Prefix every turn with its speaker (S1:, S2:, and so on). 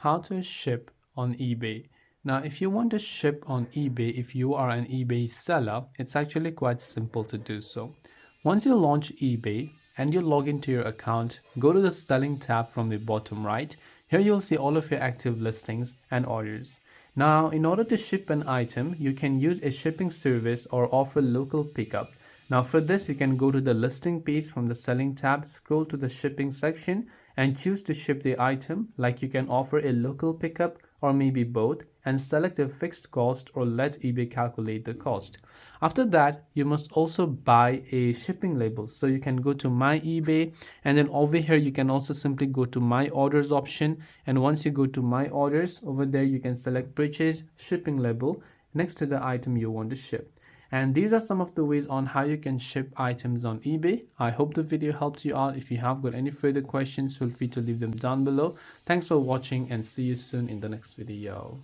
S1: How to ship on eBay. Now, if you want to ship on eBay, if you are an eBay seller, it's actually quite simple to do so. Once you launch eBay and you log into your account, go to the selling tab from the bottom right. Here you'll see all of your active listings and orders. Now, in order to ship an item, you can use a shipping service or offer local pickup. Now for this, you can go to the listing page from the selling tab, scroll to the shipping section and choose to ship the item, like you can offer a local pickup or maybe both, and select a fixed cost or let eBay calculate the cost. After that, you must also buy a shipping label. So you can go to my eBay and then over here you can also simply go to my orders option, and once you go to my orders, over there you can select purchase shipping label next to the item you want to ship. And these are some of the ways on how you can ship items on eBay. I hope the video helped you out. If you have got any further questions, feel free to leave them down below. Thanks for watching and see you soon in the next video.